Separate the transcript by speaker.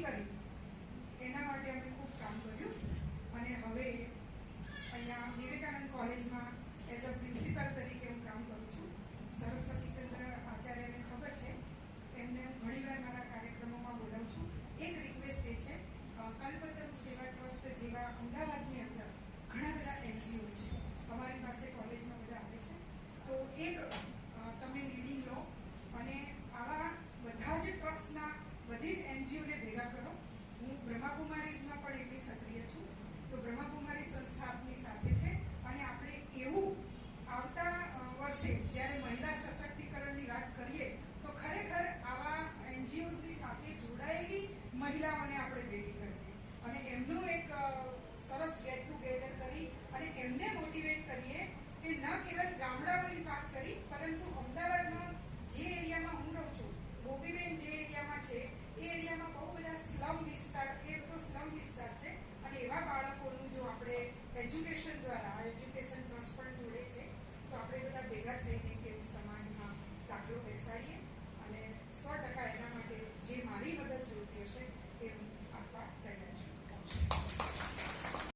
Speaker 1: કરી એના માટે અમે ખૂબ કામ કર્યું અને હવે અહીંયા વિવેકાનંદ કોલેજમાં એઝ અ પ્રિન્સિપાલ તરીકે હું કામ કરું છું. સરસ્વતીચંદ્ર આચાર્યને ખબર છે, એમને હું ઘણીવાર મારા કાર્યક્રમોમાં બોલાવું છું. એક રિક્વેસ્ટ એ છે, કલ્પતરુ સેવા ટ્રસ્ટ જેવા અમદાવાદની અંદર ઘણા બધા NGOs છે, અમારી પાસે કોલેજમાં બધા આવે છે, તો એક